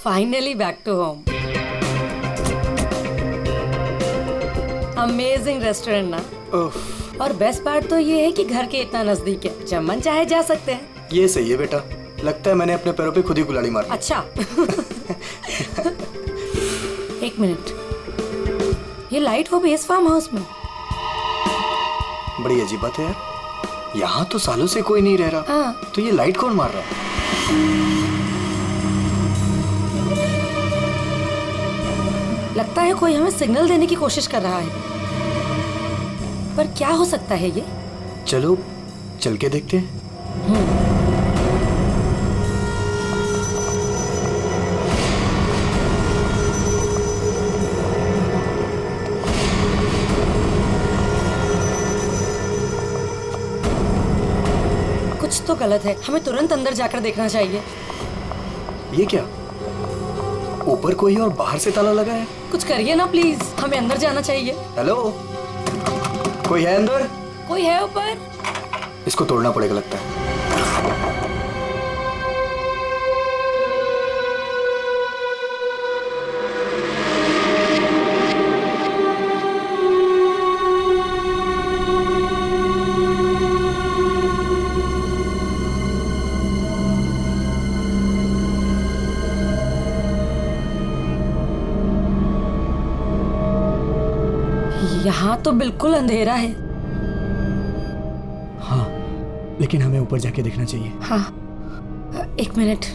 Finally back to home. Amazing restaurant ना। और best part तो ये है कि घर के इतना नजदीक है, जब मन चाहे जा सकते हैं। ये सही है बेटा, लगता है मैंने अपने पैरों पे खुद ही कुल्हाड़ी मारी। अच्छा एक मिनट, ये लाइट वो भी इस फार्म हाउस में? बड़ी अजीब बात है यार, यहाँ तो सालों से कोई नहीं रह रहा। हाँ। तो ये लाइट कौन मार रहा है? लगता है कोई हमें सिग्नल देने की कोशिश कर रहा है, पर क्या हो सकता है ये? चलो चल के देखते हैं। कुछ तो गलत है, हमें तुरंत अंदर जाकर देखना चाहिए। ये क्या, ऊपर कोई और बाहर से ताला लगा है? कुछ करिए ना प्लीज, हमें अंदर जाना चाहिए। हेलो, कोई है अंदर? कोई है ऊपर? इसको तोड़ना पड़ेगा लगता है। यहाँ तो बिल्कुल अंधेरा है। हाँ, लेकिन हमें ऊपर जाके देखना चाहिए। हाँ, एक मिनट।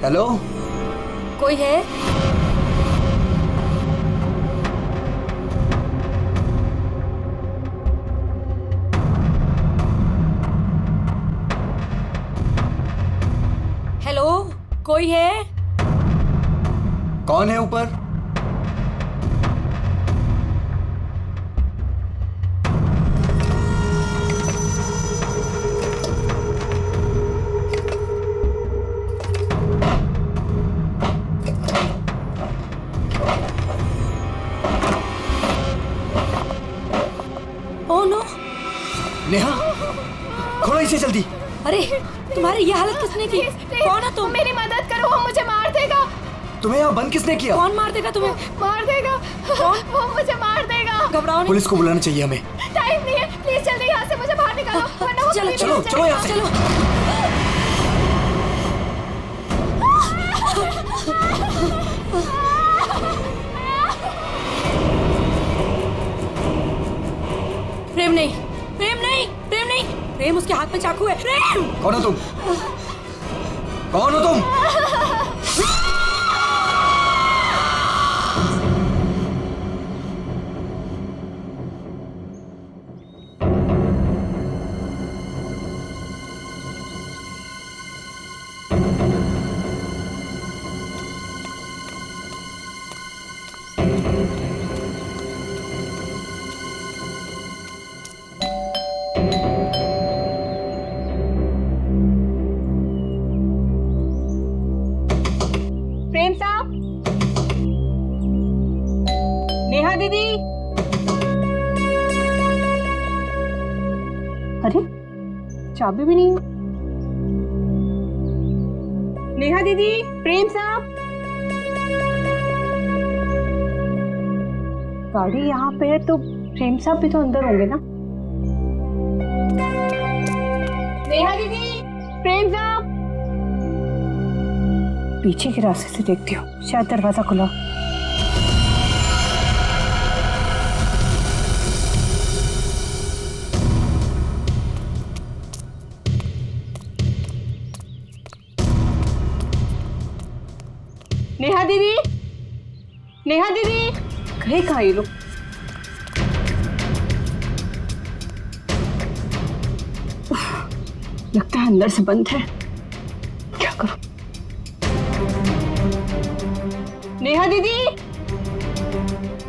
हेलो, कोई है? हेलो, कोई है? कौन है ऊपर? Oh no! नेहा, खोलो इसे जल्दी। अरे, तुम्हारी ये हालत किसने की? कौन है तुम? मेरी मदद करो, वो मुझे मार देगा। तुम्हें यहाँ बंद किसने किया? कौन मार देगा तुम्हें? मार देगा। कौन? वो मुझे मार देगा। घबराओ नहीं। पुलिस को बुलाना चाहिए हमें। टाइम नहीं है, प्लीज जल्दी यहाँ से मुझे बाहर निकालो, वरना वो चलो, कभी चलो, नहीं चलो यहाँ से। चलो। प्रेम नहीं, प्रेम नहीं, प्रेम नहीं, प्रेम उसके हाथ में चाकू है। प्रेम! कौन हो तुम? कौन हो तुम? प्रेम साहब, नेहा दीदी। अरे, चाबी भी नहीं है। नेहा दीदी, प्रेम साहब। गाड़ी यहाँ पे है तो प्रेम साहब भी तो अंदर होंगे ना। नेहा दीदी, प्रेम साहब। पीछे के रास्ते से देखती हूँ, शायद दरवाजा खुला। नेहा दीदी, नेहा दीदी, गए कहाँ ये लोग? लगता है अंदर से बंद है, क्या करूं? नेहा दीदी,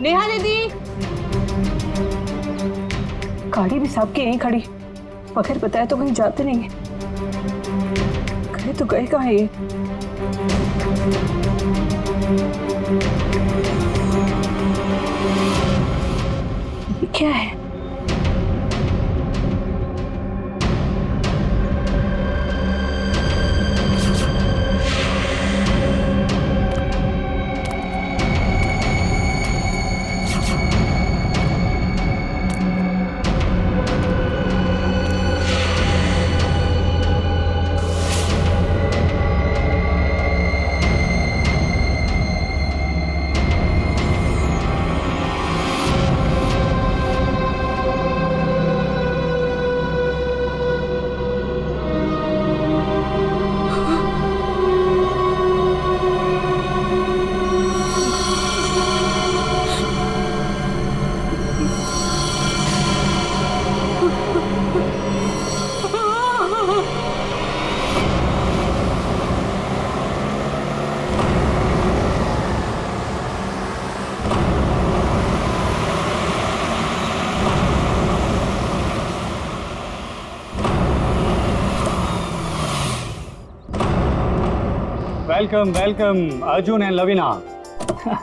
नेहा दीदी। गाड़ी भी साहब की यहीं खड़ी, बगैर बताए तो कहीं जाते नहीं है। गए तो गए कहाँ ये? क्या है? Welcome welcome Arjun and Lavina.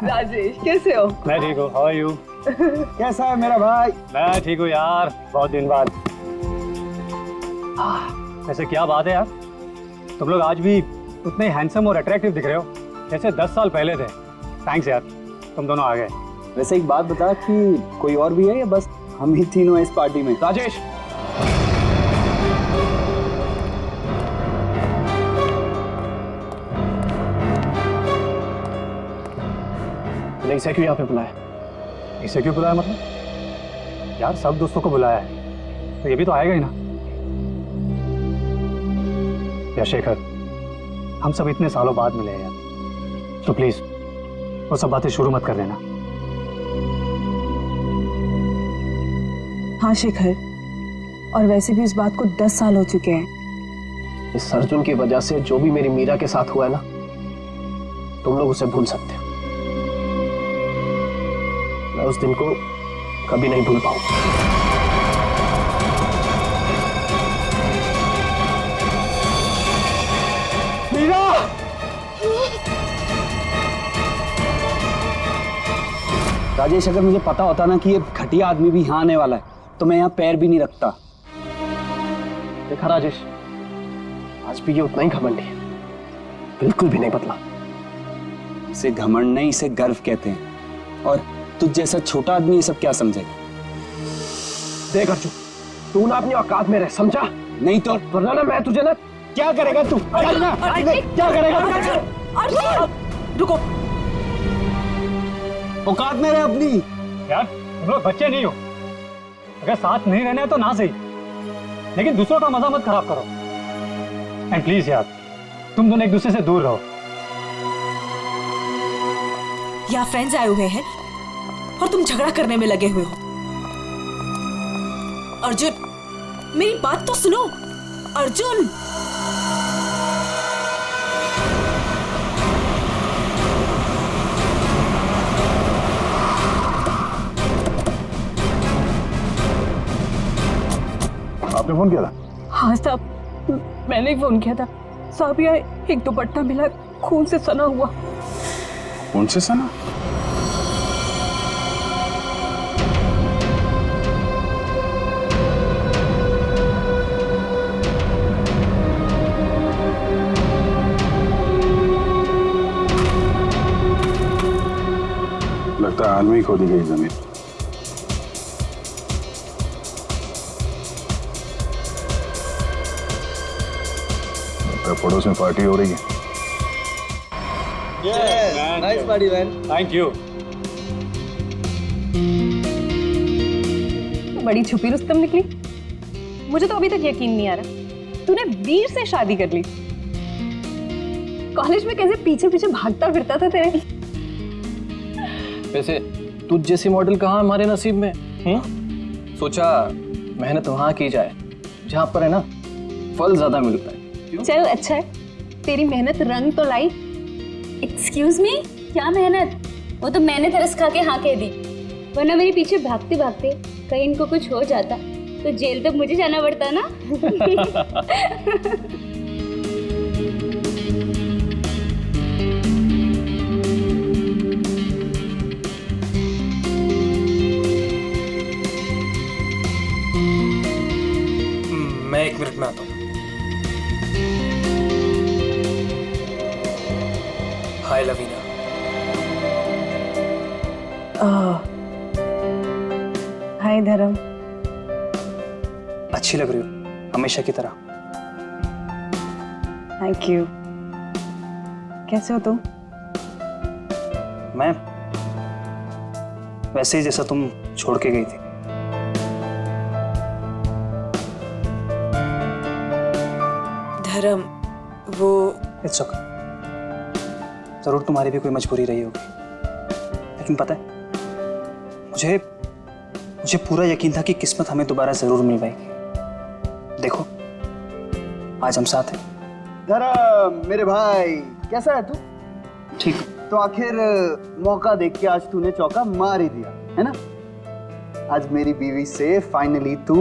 Rajesh कैसे हो? मैं ठीक हूँ, हाउ आर यू? कैसा है मेरा भाई? मैं ठीक हूँ यार, बहुत दिन बाद। ऐसे क्या बात है यार, तुम लोग आज भी उतने हैंडसम और अट्रैक्टिव दिख रहे हो जैसे 10 साल पहले थे। थैंक्स यार, तुम दोनों आ गए। वैसे एक बात बता कि कोई और भी है या बस हम ही तीनों हैं इस पार्टी में? राजेश, इसे क्यों यहाँ पे बुलाया? इसे क्यों बुलाया मतलब? यार सब दोस्तों को बुलाया है तो ये भी तो आएगा ही ना। यार शेखर, हम सब इतने सालों बाद मिले हैं यार, तो प्लीज वो सब बातें शुरू मत कर देना। हाँ शिखर, और वैसे भी इस बात को 10 साल हो चुके हैं। इस अर्जुन की वजह से जो भी मेरी मीरा के साथ हुआ है ना, तुम लोग उसे भूल सकते हो। मैं उस दिन को कभी नहीं भूल पाऊंगा। मीरा! राजेश, अगर मुझे पता होता ना कि ये घटिया आदमी भी यहाँ आने वाला है तो मैं यहाँ पैर भी नहीं रखता। देखा राजेश, आज भी ये उतना ही घमंडी है, बिल्कुल भी नहीं बदला। इसे घमंड नहीं, इसे गर्व कहते हैं। और तुझ जैसा छोटा आदमी ये सब क्या समझेगा? देख अर्जुन, तू ना अपनी औकात में रह, समझा? नहीं तो वरना ना मैं तुझे ना क्या करेगा तू? क्या करेगा तू? रुको, औकात में रह अपनी। यार तुम लोग बच्चे नहीं हो, अगर साथ नहीं रहना है तो ना सही, लेकिन दूसरों का मजा मत खराब करो। एंड प्लीज यार, तुम दोनों एक दूसरे से दूर रहो। यहाँ फ्रेंड्स आए हुए हैं और तुम झगड़ा करने में लगे हुए हो। अर्जुन, मेरी बात तो सुनो। अर्जुन, आपने फोन किया था? हाँ साहब, मैंने ही फोन किया था। साहब यहाँ एक दुपट्टा मिला, खून से सना हुआ। कौन से सना? लगता है आदमी खोदी गई जमीन। पड़ोस में पार्टी हो रही है। Nice party man. Thank you. बड़ी छुपी रुस्तम निकली। मुझे तो अभी तक यकीन नहीं आ रहा तूने वीर से शादी कर ली। कॉलेज में कैसे पीछे पीछे भागता फिरता था तेरे। वैसे तुझ जैसी मॉडल कहाँ हमारे नसीब में? सोचा मेहनत वहाँ की जाए जहाँ पर है ना फल ज्यादा मिलता है। चल अच्छा है, तेरी मेहनत रंग तो लाई। एक्सक्यूज मी, क्या मेहनत? वो तो मैंने तरस खा के हाँ कह दी, वरना मेरे पीछे भागते भागते कहीं इनको कुछ हो जाता तो जेल तक मुझे जाना पड़ता ना। मैं 1 मिनट में आता हूँ। हाय लवीना। हाय धर्म। अच्छी लग रही हो हमेशा की तरह। Thank you. कैसे हो तुम? मैं वैसे ही जैसा तुम छोड़ के गई थी। धर्म, वो इट्स ओके। जरूर तुम्हारी भी कोई मजबूरी रही होगी, लेकिन पता है मुझे पूरा यकीन था कि किस्मत हमें दोबारा जरूर मिल पाएगी। देखो आज हम साथ हैं। धर्म मेरे भाई, कैसा है तू? ठीक। तो आखिर मौका देख के आज तूने चौका मार ही दिया है ना। आज मेरी बीवी से फाइनली तू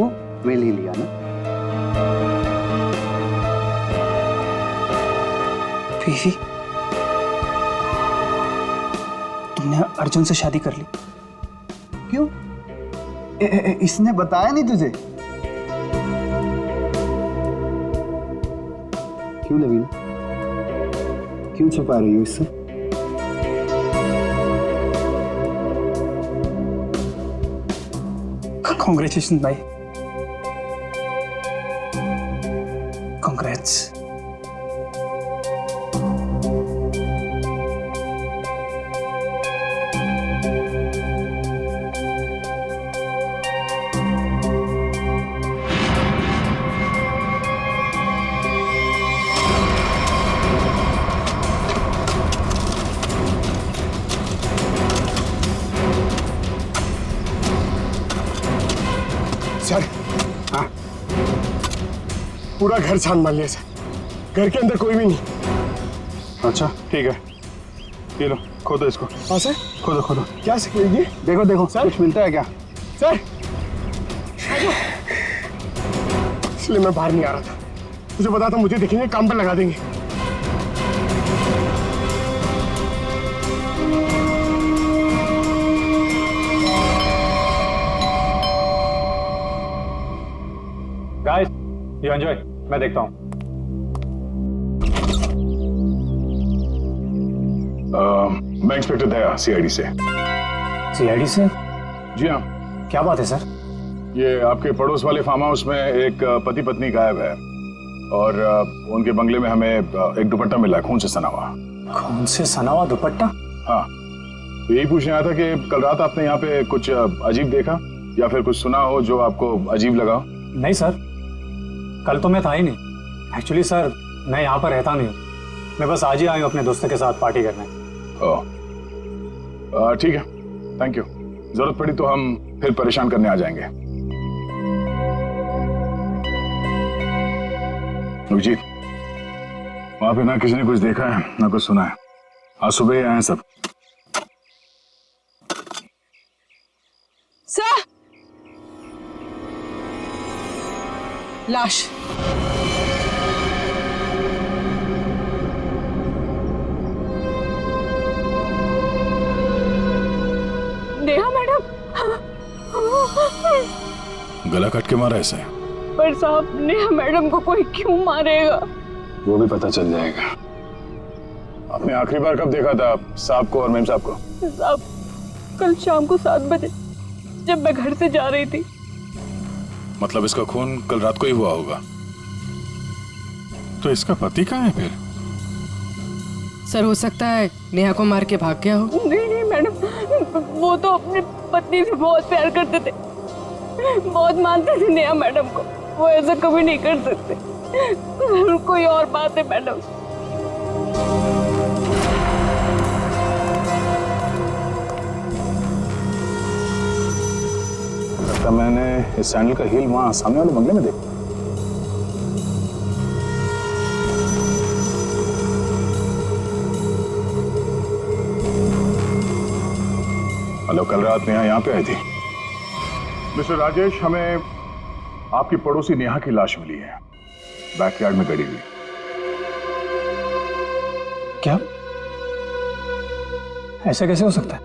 मिल ही लिया ना। बीवी? तुमने अर्जुन से शादी कर ली। क्यों? इसने बताया नहीं तुझे? क्यों लवीना, क्यों छुपा रही हो इससे? कॉन्ग्रेचुलेशन भाई, कॉन्ग्रेट्स। सर, हाँ, पूरा घर छान मार लिया सर, घर के अंदर कोई भी नहीं। अच्छा ठीक है, ये लो खोदो इसको। हाँ सर, खोदो खोदो। क्या ये देखो देखो सर, कुछ मिलता है क्या? सर, इसलिए मैं बाहर नहीं आ रहा था, मुझे पता था मुझे देखेंगे काम पर लगा देंगे। गाइस, यू एंजॉय, मैं देखता हूँ। मैं इंस्पेक्टर दया, सीआईडी से। सीआईडी से? जी हाँ। क्या बात है सर? ये आपके पड़ोस वाले फार्म हाउस में एक पति पत्नी गायब है और उनके बंगले में हमें एक दुपट्टा मिला है, खून से सना हुआ। खून से सना हुआ दुपट्टा? हाँ, तो यही पूछने आया था कि कल रात आपने यहाँ पे कुछ अजीब देखा या फिर कुछ सुना हो जो आपको अजीब लगा? नहीं सर, कल तो मैं था ही नहीं। एक्चुअली सर, मैं यहाँ पर रहता नहीं हूँ, मैं बस आज ही आया हूँ अपने दोस्तों के साथ पार्टी करने। ओह, ठीक है, थैंक यू। जरूरत पड़ी तो हम फिर परेशान करने आ जाएंगे। अभिजीत, वहां पे ना किसी ने कुछ देखा है ना कुछ सुना है, आज सुबह ही आए हैं सब। सर, लाश। नेहा मैडम। गला काट के मारा ऐसे? पर साहब, नेहा मैडम को कोई क्यों मारेगा? वो भी पता चल जाएगा। आपने आखिरी बार कब देखा था साहब को और मेम साहब को? साहब, कल शाम को 7 बजे जब मैं घर से जा रही थी। मतलब इसका खून कल रात को ही हुआ होगा। तो इसका पति कहाँ है फिर? सर, हो सकता है नेहा को मार के भाग गया हो। नहीं नहीं मैडम, वो तो अपनी पत्नी से बहुत प्यार करते थे, बहुत मानते थे नेहा मैडम को। वो ऐसा कभी नहीं कर सकते। कोई और बात है मैडम। लगता मैंने इस सैंडल का हील वहां सामने वाले बंगले में देखा। हेलो, कल रात नेहा यहाँ पे आई थी। मिस्टर राजेश, हमें आपकी पड़ोसी नेहा की लाश मिली है, बैकयार्ड में गड़ी हुई। क्या? ऐसा कैसे हो सकता है?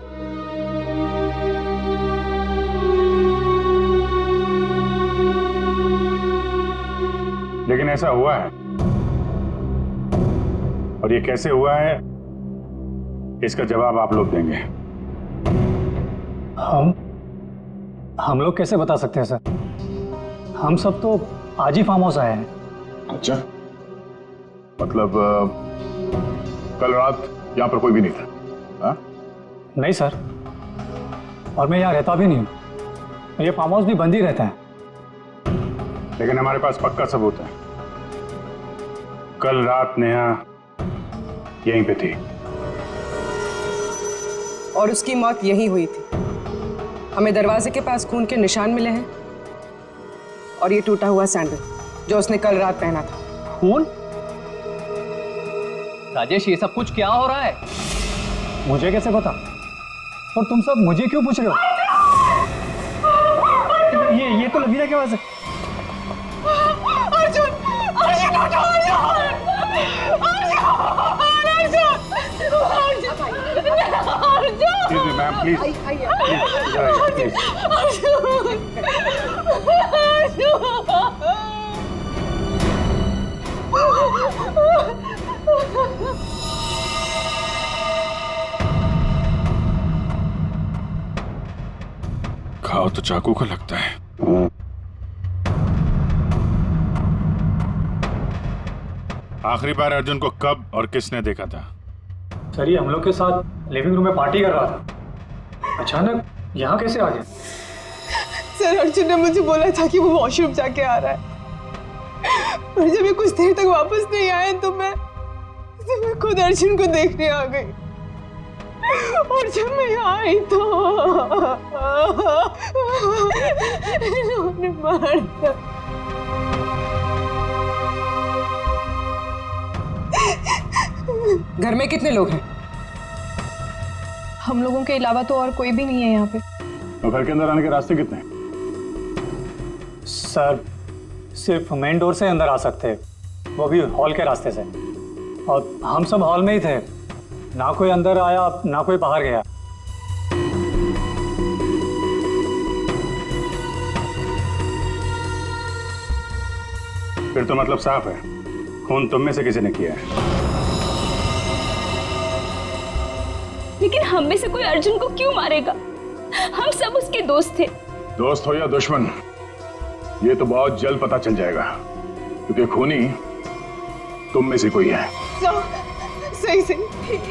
लेकिन ऐसा हुआ है, और ये कैसे हुआ है इसका जवाब आप लोग देंगे। हम लोग कैसे बता सकते हैं सर? हम सब तो आज ही फार्म हाउस आए हैं। अच्छा, मतलब कल रात यहाँ पर कोई भी नहीं था? हाँ? नहीं सर, और मैं यहाँ रहता भी नहीं हूँ। ये फार्म हाउस भी बंद ही रहता है। लेकिन हमारे पास पक्का सबूत है, कल रात नेहा यहीं पे थी। और उसकी मौत यहीं हुई थी। हमें दरवाजे के पास खून के निशान मिले हैं और ये टूटा हुआ सैंडल जो उसने कल रात पहना था। खून? राजेश, ये सब कुछ क्या हो रहा है? मुझे कैसे पता? और तुम सब मुझे क्यों पूछ रहे हो? ये तो लवीना की आवाज है। अर्जुन! अर्जुन उठो! अर्जुन! अर्जुन! मैम प्लीज खाओ तो चाकू का लगता है। आखिरी बार अर्जुन को कब और किसने देखा था? सर ये हम लोग के साथ लिविंग रूम में पार्टी कर रहा था, अचानक यहाँ कैसे आ गया? सर अर्जुन ने मुझे बोला था कि वो वॉशरूम जाके आ रहा है, पर जब ये कुछ देर तक वापस नहीं आए तो मैं खुद अर्जुन को देखने आ गई। और जब मैं यहाँ आई तो इन्होंने मार दिया। घर में कितने लोग हैं? हम लोगों के अलावा तो और कोई भी नहीं है यहाँ पे। तो घर के अंदर आने के रास्ते कितने हैं? सर सिर्फ मेन डोर से अंदर आ सकते हैं, वो भी हॉल के रास्ते से, और हम सब हॉल में ही थे, ना कोई अंदर आया ना कोई बाहर गया। फिर तो मतलब साफ है, खून तुम में से किसी ने किया है। लेकिन हम में से कोई अर्जुन को क्यों मारेगा? हम सब उसके दोस्त थे। दोस्त हो या दुश्मन, ये तो बहुत जल्द पता चल जाएगा, क्योंकि खूनी तुम में से कोई है। सही सही,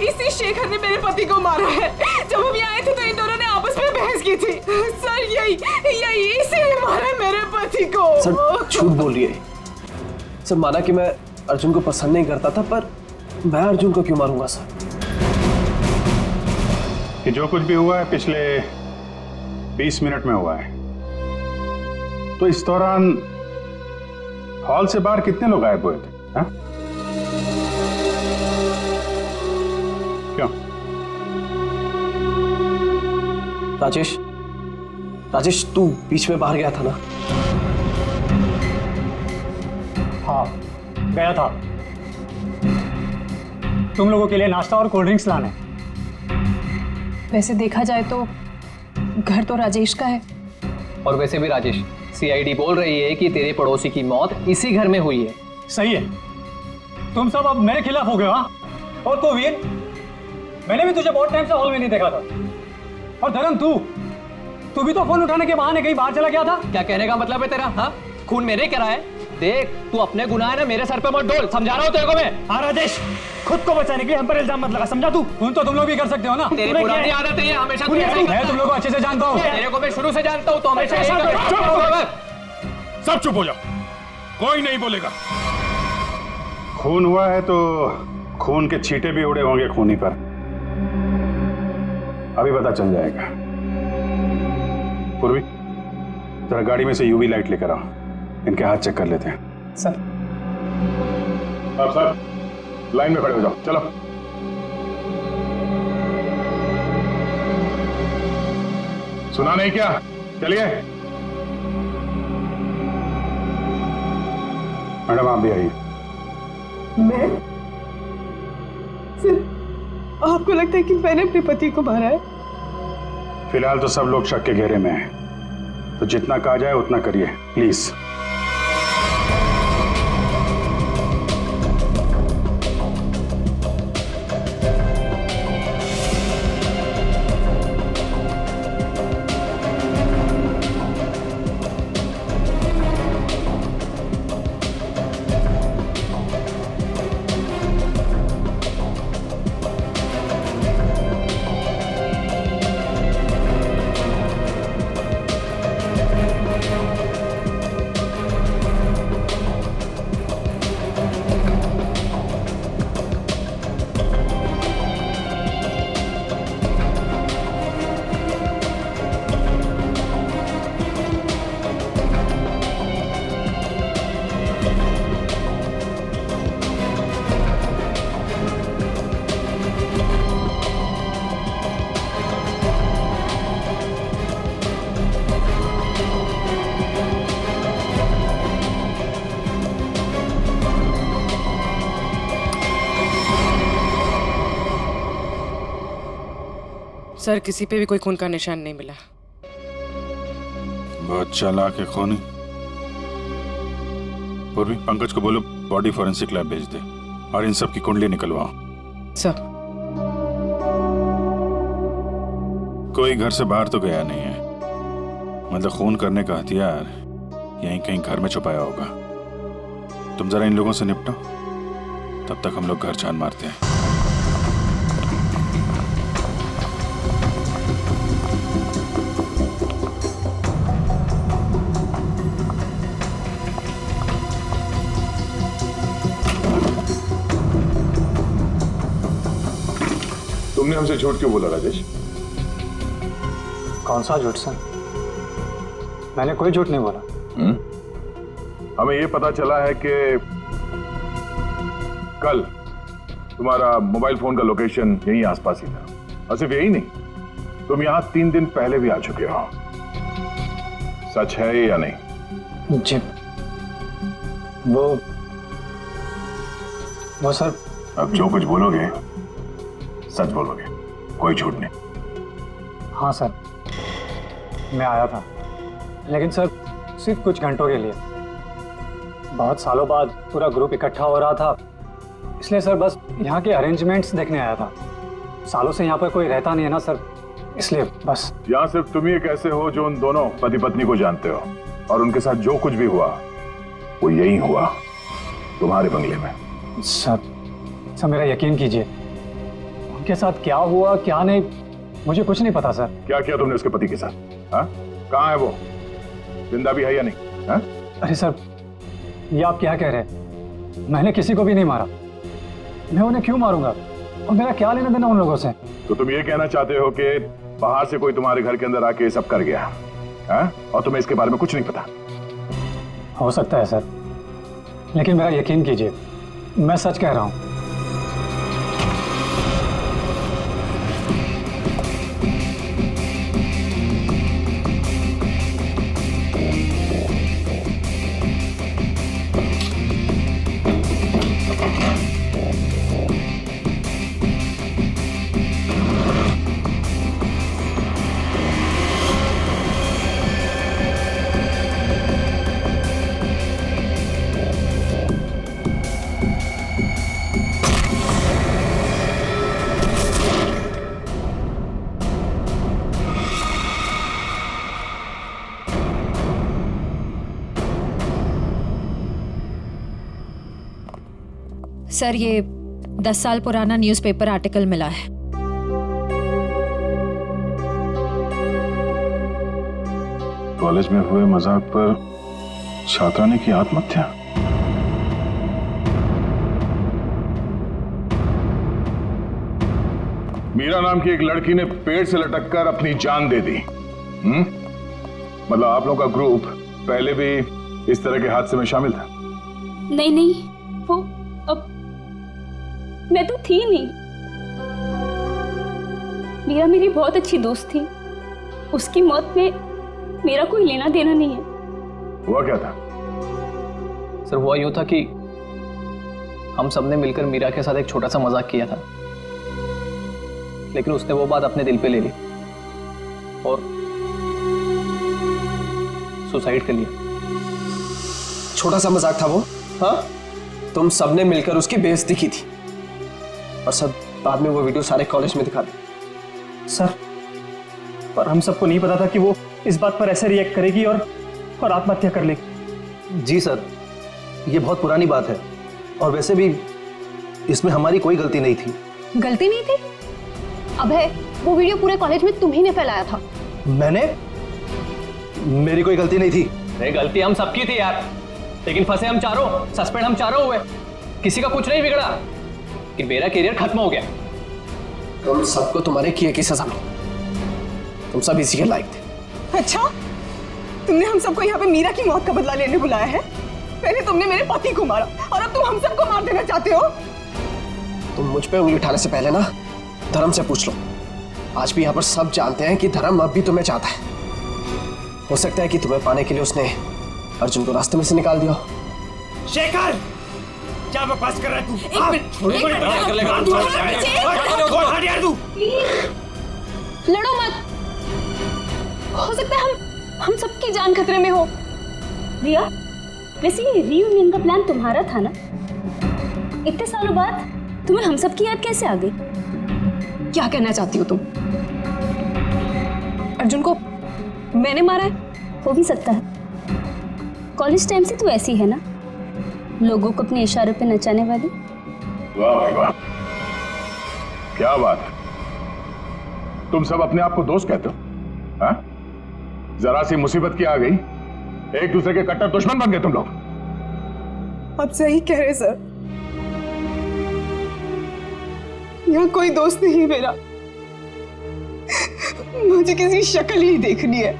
इसी शेखर ने मेरे पति को मारा है। जब हम यहाँ आए थे तो इन दोनों ने आपस में बहस की थी। सर यही इसी ने मारा मेरे पति को। सर झूठ बोल रही है। सर माना कि मैं अर्जुन को पसंद नहीं करता था, पर मैं अर्जुन को क्यों मारूंगा सर? कि जो कुछ भी हुआ है पिछले 20 मिनट में हुआ है, तो इस दौरान हॉल से बाहर कितने लोग गायब हुए थे? हाँ? क्यों? राजेश तू बीच में बाहर गया था ना? हाँ गया था, तुम लोगों के लिए नाश्ता और कोल्ड ड्रिंक्स लाने। वैसे देखा जाए तो घर तो राजेश का है। और वैसे भी राजेश, सीआईडी बोल रही है कि तेरे पड़ोसी की मौत इसी घर में हुई है। सही है, तुम सब अब मेरे खिलाफ हो गए। हाँ, और तो वीर, मैंने भी तुझे बहुत टाइम से हॉल में नहीं देखा था। और धर्म तू भी तो फोन उठाने के बहाने कहीं बाहर चला गया था। क्या कहने का मतलब है तेरा? हाँ, खून मेरे करा है। देख, तू अपने गुनाह है ना मेरे सर पे मत डोल, समझा रहा हूँ तेरे को मैं। हाँ राजेश, खुद को बचाने के लिए हम पर इल्जाम मत लगा, समझा तू? खून तो तुम लोग भी कर सकते हो ना। तेरी पुरानी आदत है, हमेशा मैं तुम लोग को अच्छे से जानता हूँ। तेरे को मैं शुरू से जानता हूँ, तो हमेशा सब चुप हो जाओ, कोई नहीं बोलेगा। खून हुआ है तो खून के छींटे भी उड़े होंगे खूनी पर, अभी पता चल जाएगा। पूर्वी, जरा गाड़ी में से यूवी लाइट लेकर आओ, इनके हाथ चेक कर लेते हैं। सर अब सर लाइन में खड़े हो जाओ, चलो। सुना नहीं क्या? चलिए। मैडम आप भी आइए। मैं? सर आपको लगता है कि मैंने अपने पति को मारा है? फिलहाल तो सब लोग शक के घेरे में हैं, तो जितना कहा जाए उतना करिए प्लीज। सर किसी पे भी कोई खून का निशान नहीं मिला। बहुत चालाक है खूनी। पूर्वी, पंकज को बोलो बॉडी फॉरेंसिक लैब भेज दे और इन सब की कुंडली निकलवाओ। सर कोई घर से बाहर तो गया नहीं है, मतलब खून करने का हथियार यहीं कहीं घर में छुपाया होगा। तुम जरा इन लोगों से निपटो, तब तक हम लोग घर छान मारते हैं। तुमने हमसे झूठ क्यों बोला राजेश? कौन सा झूठ सर? मैंने कोई झूठ नहीं बोला। हमें ये पता चला है कि कल तुम्हारा मोबाइल फोन का लोकेशन यहीं आसपास ही था, और सिर्फ यही नहीं, तुम यहां 3 दिन पहले भी आ चुके हो। सच है या नहीं? जी वो सर। अब जो कुछ बोलोगे सच बोलोगे, कोई झूठ नहीं। हाँ सर, मैं आया था, लेकिन सर सिर्फ कुछ घंटों के लिए। बहुत सालों बाद पूरा ग्रुप इकट्ठा हो रहा था, इसलिए सर बस यहाँ के अरेंजमेंट्स देखने आया था। सालों से यहाँ पर कोई रहता नहीं है ना सर, इसलिए बस। यहाँ सिर्फ तुम ही कैसे हो जो उन दोनों पति पत्नी को जानते हो, और उनके साथ जो कुछ भी हुआ वो यही हुआ, तुम्हारे बंगले में। सर मेरा यकीन कीजिए, उनके साथ क्या हुआ क्या नहीं मुझे कुछ नहीं पता सर। क्या किया तुमने उसके पति के साथ? हाँ, कहाँ है वो? जिंदा भी है या नहीं? हाँ? अरे सर, ये आप क्या कह रहे हैं? मैंने किसी को भी नहीं मारा। मैं उन्हें क्यों मारूंगा, और मेरा क्या लेना देना उन लोगों से? तो तुम ये कहना चाहते हो कि बाहर से कोई तुम्हारे घर के अंदर आके ये सब कर गया, हाँ? और तुम्हें इसके बारे में कुछ नहीं पता? हो सकता है सर, लेकिन मेरा यकीन कीजिए, मैं सच कह रहा हूं। सर ये 10 साल पुराना न्यूज़पेपर आर्टिकल मिला है। कॉलेज में हुए मजाक पर छात्रा ने की आत्महत्या। मीरा नाम की एक लड़की ने पेड़ से लटककर अपनी जान दे दी। मतलब आप लोगों का ग्रुप पहले भी इस तरह के हादसे में शामिल था? नहीं, वो अब मैं तो थी नहीं। मीरा मेरी बहुत अच्छी दोस्त थी, उसकी मौत में मेरा कोई लेना देना नहीं है। हुआ क्या था? सर हुआ यूं था कि हम सबने मिलकर मीरा के साथ एक छोटा सा मजाक किया था, लेकिन उसने वो बात अपने दिल पे ले ली और सुसाइड कर लिया। छोटा सा मजाक था वो? हाँ, तुम सबने मिलकर उसकी बेइज्जती की थी और सब बाद में वो वीडियो सारे कॉलेज में दिखा दी। सर, पर हम सबको नहीं पता था कि वो इस बात पर ऐसे रिएक्ट करेगी और आत्महत्या कर लेगी। जी सर, ये बहुत पुरानी बात है और वैसे भी इसमें हमारी कोई गलती नहीं थी। गलती नहीं थी? अबे, वो वीडियो पूरे कॉलेज में तुम्ही ने फैलाया था। मैंने? मेरी कोई गलती नहीं थी। नहीं, गलती हम सबकी थी यार, लेकिन फंसे हम चारों, सस्पेंड हम चारों हुए। किसी का कुछ नहीं बिगड़ा कि मेरा करियर खत्म हो गया। तुम सबको तुम्हारे किए की सजा मिली। तुम सब इसी के लायक थे। अच्छा, तुमने हम सबको यहाँ पे मीरा की मौत का बदला लेने बुलाया है? पहले तुमने मेरे पति को मारा और अब तुम हम सबको मार देना चाहते हो? तुम मुझ पे उंगली उठाने से पहले ना धर्म से पूछ लो। आज भी यहाँ पर सब जानते हैं कि धर्म अब भी तुम्हें चाहता है। हो सकता है कि तुम्हें पाने के लिए उसने अर्जुन को रास्ते में से निकाल दिया। शेखर, क्या बकवास कर रहा है तू? लड़ो मत। हो सकता है हम सबकी जान खतरे में हो। रिया, वैसे ये रीयूनियन का प्लान तुम्हारा था ना? इतने सालों बाद तुम्हें हम सब की याद कैसे आ गई? क्या कहना चाहती हो तुम? अर्जुन को मैंने मारा है? हो भी सकता है। कॉलेज टाइम से तू ऐसी है ना, लोगों को अपने इशारों पे नचाने वाली। वाह भाई वाह, क्या बात। तुम सब अपने आप को दोस्त कहते हो? हाँ? जरा सी मुसीबत की आ गई, एक दूसरे के कट्टर दुश्मन बन गए तुम लोग। आप सही कह रहे सर, यहाँ कोई दोस्त नहीं है मेरा। मुझे किसी शक्ल ही देखनी है।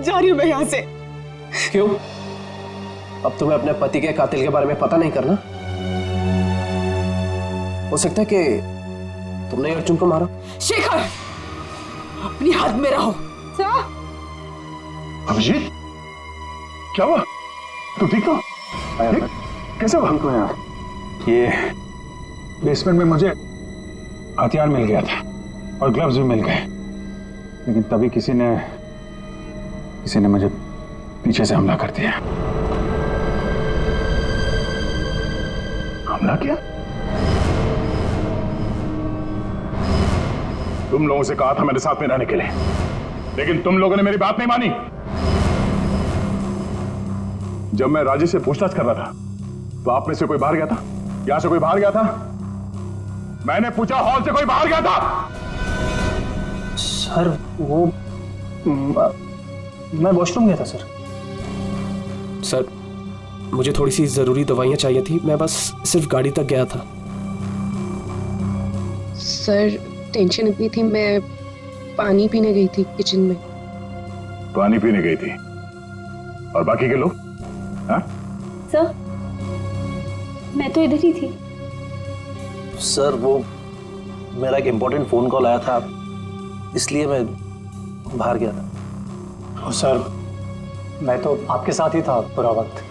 जा रही हूं मैं यहाँ से। क्यों? अब तुम्हें अपने पति के कातिल के बारे में पता नहीं करना? हो सकता है कि तुमने अर्जुन को मारा। शेखर, अपनी हद में रहो। अभिजीत, क्या हुआ? तू ठीक हो? कैसे हुआ? ठीक हो यार। ये बेसमेंट में मुझे हथियार मिल गया था और ग्लव्स भी मिल गए, लेकिन तभी किसी ने मुझे पीछे से हमला कर दिया। हमला किया? तुम लोगों से कहा था मेरे साथ में रहने के लिए, लेकिन तुम लोगों ने मेरी बात नहीं मानी। जब मैं राजेश से पूछताछ कर रहा था तो आप में से कोई बाहर गया था? यहां से कोई बाहर गया था? मैंने पूछा, हॉल से कोई बाहर गया था? सर वो मैं वॉशरूम गया था सर। सर मुझे थोड़ी सी जरूरी दवाइयां चाहिए थी, मैं बस सिर्फ गाड़ी तक गया था। सर टेंशन इतनी थी, मैं पानी पीने गई थी किचन में। पानी पीने गई थी? और बाकी के लोग? हाँ? सर मैं तो इधर ही थी। सर वो मेरा एक इम्पोर्टेंट फोन कॉल आया था, इसलिए मैं बाहर गया था। ओ सर, मैं तो आपके साथ ही था पूरा वक्त।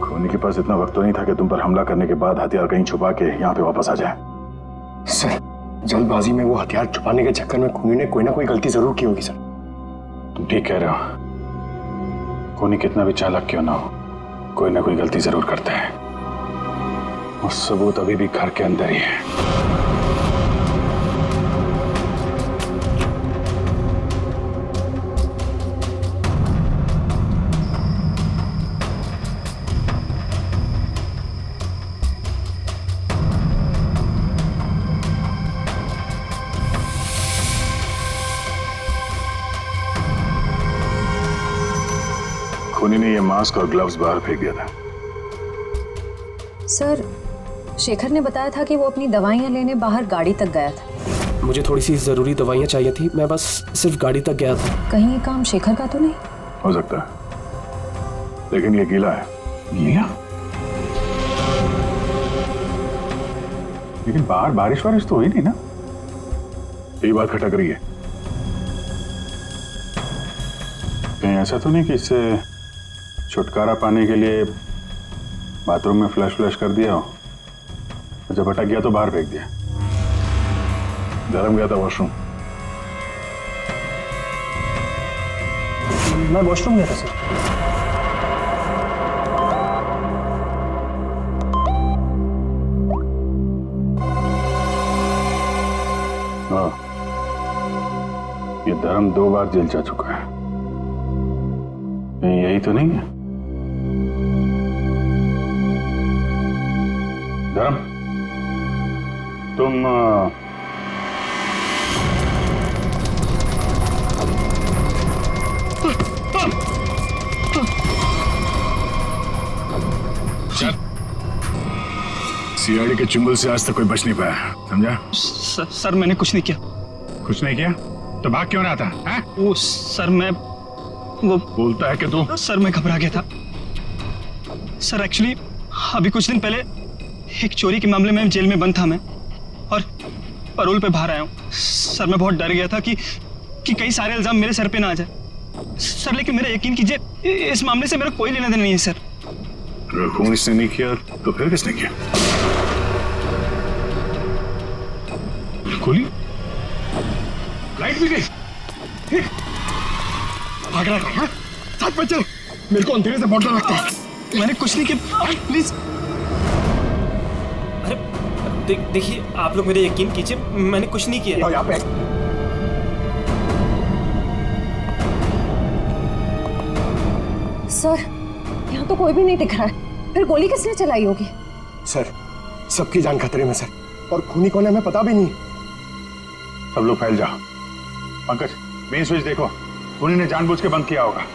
खूनी के पास इतना वक्त तो नहीं था कि तुम पर हमला करने के बाद हथियार कहीं छुपा के यहाँ पे वापस आ जाए। सर जल्दबाजी में वो हथियार छुपाने के चक्कर में खूनी ने कोई ना कोई गलती जरूर की होगी सर। तुम ठीक कह रहे हो, खूनी कितना भी चालाक क्यों ना हो, कोई ना कोई गलती जरूर करते हैं, और सबूत अभी भी घर के अंदर ही है। खूनी ने ये मास्क और ग्लव्स बाहर फेंक दिया था। सर शेखर ने बताया था कि वो अपनी दवाइयाँ लेने बाहर गाड़ी तक गया था। मुझे थोड़ी सी जरूरी दवाइयां चाहिए थी, मैं बस सिर्फ गाड़ी तक गया था। कहीं ये काम शेखर का तो नहीं? हो सकता है, लेकिन ये गीला है। गीला? लेकिन बाहर बारिश तो हुई नहीं ना? यही बात खटक रही है। कहीं ऐसा तो नहीं कि इससे छुटकारा पाने के लिए बाथरूम में फ्लश कर दिया हो, जब भटक गया तो बाहर फेंक दिया। धर्म गया था वॉशरूम। मैं वॉशरूम गया था सर। हाँ, ये धर्म 2 बार जेल जा चुका है। यही तो नहीं है? धर्म, तुम सीआईडी के चुंगल से आज तक कोई बच नहीं पाया, समझा? सर मैंने कुछ नहीं किया। कुछ नहीं किया तो भाग क्यों रहा था? हैं? वो सर मैं वो बोलता है कि तू? सर मैं घबरा गया था सर। एक्चुअली अभी कुछ दिन पहले एक चोरी के मामले में जेल में बंद था मैं, और पैरोल पे बाहर आया हूँ। सर मैं बहुत डर गया था कि कई सारे इल्जाम मेरे सर पे ना आ जाए। सर लेकिन मेरा यकीन कीजिए, इस मामले से मेरा कोई लेना देना नहीं है सर। अगर खून इसने नहीं किया तो फिर किसने किया? गोली? लाइट भी गई। भाग रहा है, साथ में चल। मेरे को अंधेरे से बहुत डर लगता है। मैंने कुछ नहीं किया, प्लीज। अरे देखिए, आप लोग मेरे यकीन कीजिए, मैंने कुछ नहीं किया। यहाँ पे सर, यहाँ तो कोई भी नहीं दिख रहा है, फिर गोली किसने चलाई होगी? सर, सबकी जान खतरे में सर, और खूनी कौन है हमें पता भी नहीं। सब लोग फैल जाओ। पंकज, मेन स्विच देखो, खूनी ने जानबूझ के बंद किया होगा।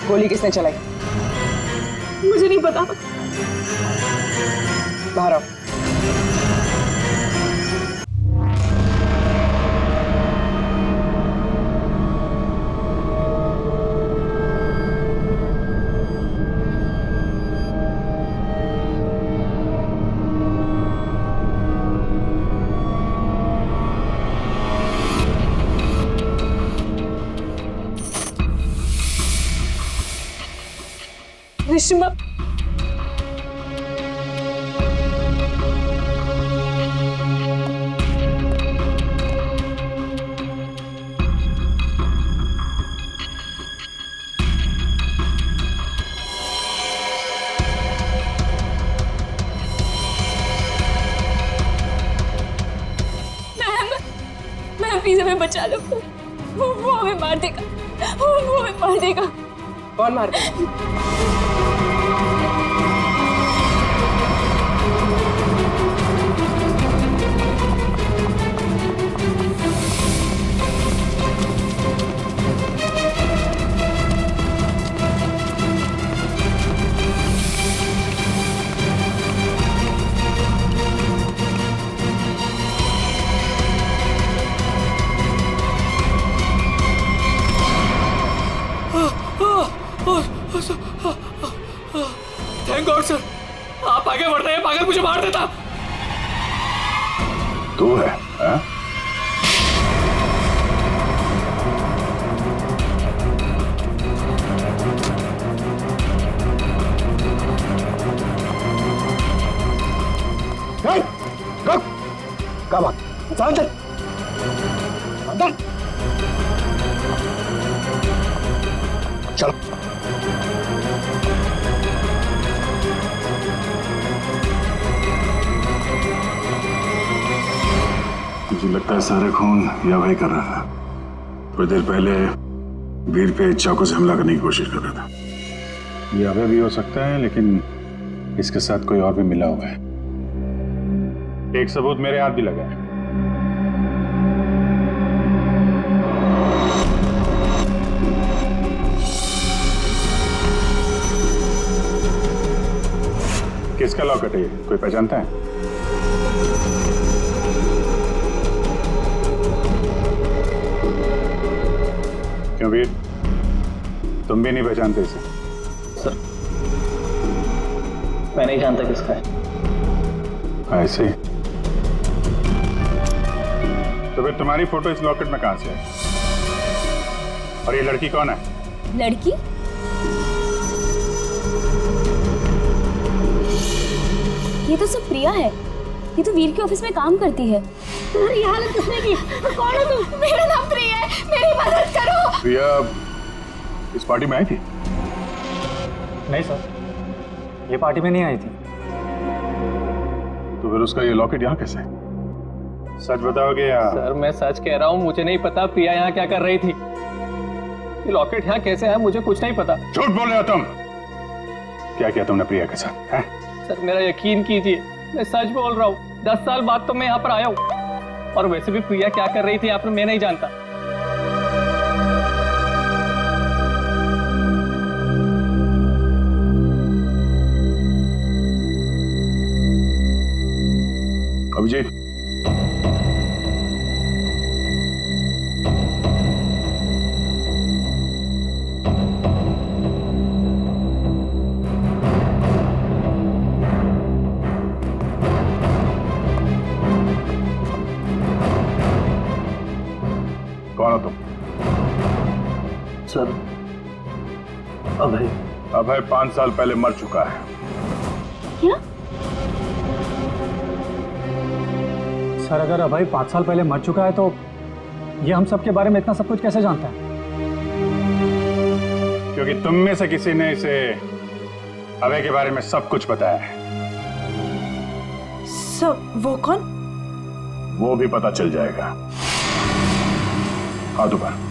गोली किसने चलाई? मुझे नहीं पता। बाहर आओ। रेशमा, मैम प्लीज हमें बचा लो। वो हमें मार देगा, वो हमें मार देगा। कौन मार देगा? थैंक गॉड सर, आप आगे बढ़ रहे हैं, पागल मुझे मार देता। तू है हा? क्या बात? अंदर अंदर चलो। मुझे लगता है सारा खून या भाई कर रहा था। थोड़ी देर पहले वीर पे चाकू से हमला करने की कोशिश कर रहा था। ये अभय भी हो सकता है, लेकिन इसके साथ कोई और भी मिला हुआ है। एक सबूत मेरे हाथ भी लगा है। किसका लॉकेट है? कोई पहचानता है? क्यों वीर, तुम भी नहीं पहचानते इसे? सर मैं नहीं जानता किसका है। ऐसे ही? तो फिर तुम्हारी फोटो इस लॉकेट में कहां से आई? और ये लड़की कौन है? लड़की? ये तो सब प्रिया है। ये तो वीर के ऑफिस में काम करती है। तुम्हारी हालत किसने की? कौन हो तुम? मेरा नाम प्रिया है, मेरी मदद करो। प्रिया इस पार्टी में आई थी? नहीं सर, ये पार्टी में नहीं आई थी। तो फिर उसका ये लॉकेट यहाँ कैसे? सच बताओगे या? सर मैं सच कह रहा हूँ, मुझे नहीं पता प्रिया यहाँ क्या कर रही थी। ये लॉकेट यहाँ कैसे है मुझे कुछ नहीं पता। झूठ बोल रहे हो तुम। क्या किया तुमने प्रिया के साथ? हैं? सर मेरा यकीन कीजिए, मैं सच बोल रहा हूँ। 10 साल बाद तो मैं यहाँ पर आया हूँ। और वैसे भी प्रिया क्या कर रही थी यहाँ पर मैं नहीं जानता। अभिजीत, कौन हो तुम? सर अभय। अभय 5 साल पहले मर चुका है। क्या? सर अगर अभय 5 साल पहले मर चुका है तो ये हम सब के बारे में इतना सब कुछ कैसे जानता है? क्योंकि तुम में से किसी ने इसे अभय के बारे में सब कुछ बताया है। सब? वो कौन? वो भी पता चल जाएगा। हाथ ऊपर।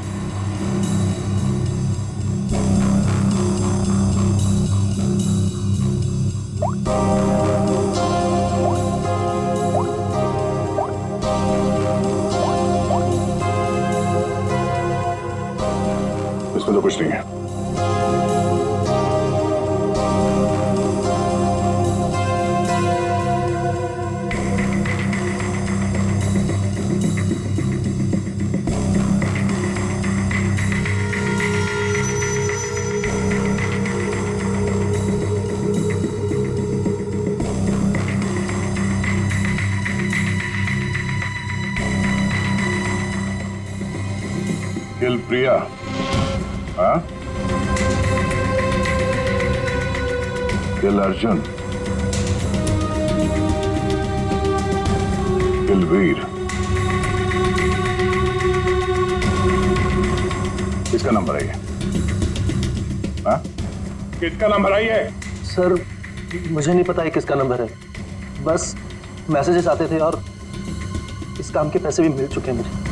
इसमें तो कुछ नहीं है। किल प्रिया, हाँ? किल अर्जुन, किल वीर। किसका नंबर आई है? हाँ? किसका नंबर आई है? सर मुझे नहीं पता है किसका नंबर है, बस मैसेजेस आते थे और इस काम के पैसे भी मिल चुके हैं मुझे।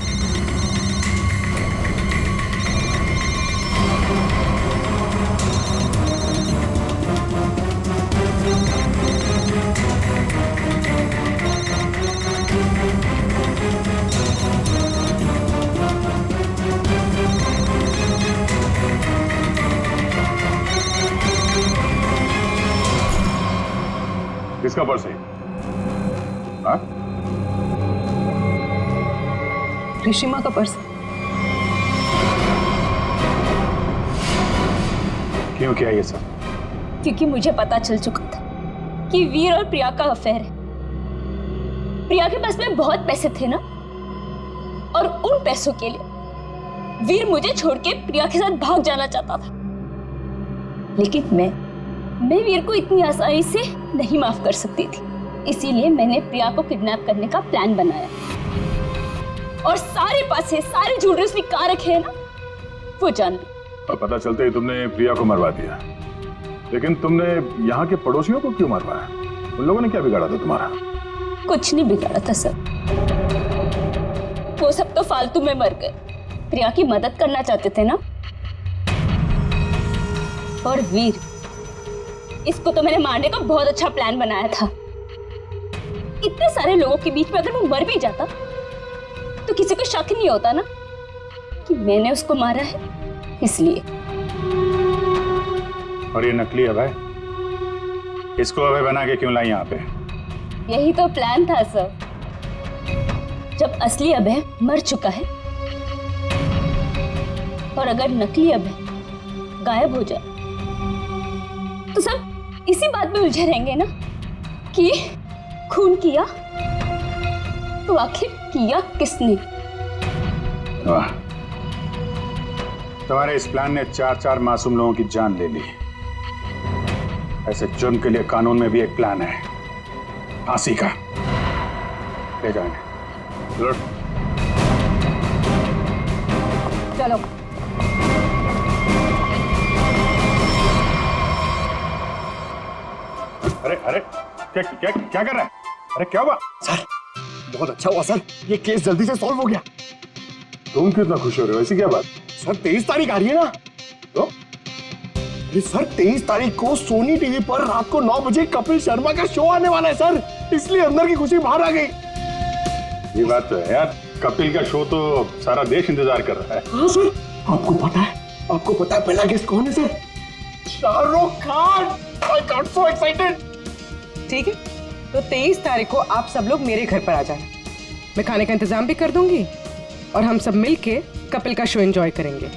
किसका पर्स है? हाँ? ऋषिमा का पर्स। क्यों किया ये सब? क्योंकि मुझे पता चल चुका था कि वीर और प्रिया का अफेयर है। प्रिया के पास में बहुत पैसे थे ना, और उन पैसों के लिए वीर मुझे छोड़ के प्रिया के साथ भाग जाना चाहता था। लेकिन मैं वीर को इतनी आसानी से नहीं माफ कर सकती थी। इसीलिए मैंने प्रिया को किडनैप करने का प्लान बनाया और सारे पैसे, सारे ज्वेलरी उसने कहाँ रखे हैं ना, वो जान ली। और पता चलते ही तुमने प्रिया को मरवा दिया। लेकिन तुमने यहाँ के पड़ोसियों को क्यों मरवाया? उन लोगों ने क्या बिगाड़ा था तुम्हारा? कुछ नहीं बिगाड़ा था सर, वो सब तो फालतू में मर गए। प्रिया की मदद करना चाहते थे ना। और वीर, इसको तो मैंने मारने का बहुत अच्छा प्लान बनाया था। इतने सारे लोगों के बीच में अगर वो मर भी जाता तो किसी को शक नहीं होता ना कि मैंने उसको मारा है, इसलिए। और ये नकली अभय, इसको अभय बना के क्यों लाई यहाँ पे? यही तो प्लान था सर। जब असली अभय मर चुका है और अगर नकली अभय गायब हो जाए तो सब इसी बात में उलझे रहेंगे ना कि खून किया तो आखिर किया किसने? वाह, तुम्हारे इस प्लान ने 4 मासूम लोगों की जान ले ली। ऐसे जुर्म के लिए कानून में भी एक प्लान है, फांसी का। ले जाएंगे। चलो। अरे अरे क्या क्या क्या कर रहा है? अरे क्या हुआ? सर बहुत अच्छा हुआ सर, ये केस जल्दी से सॉल्व हो गया। तुम कितना खुश हो रहे हो? ऐसी क्या बात? सर 23 तारीख आ रही है ना? तो अरे सर 23 तारीख को सोनी टीवी पर रात को 9 बजे कपिल शर्मा का शो आने वाला है सर, इसलिए अंदर की खुशी बाहर आ गई। ये बात तो है यार, कपिल का शो तो सारा देश इंतजार कर रहा है। हाँ सर, आपको पता है पहला गेस्ट कौन है sir? Shahrukh Khan. I got so excited। ठीक है, तो 23 तारीख को आप सब लोग मेरे घर पर आ जाना। मैं खाने का इंतजाम भी कर दूंगी और हम सब मिलके कपिल का शो एंजॉय करेंगे।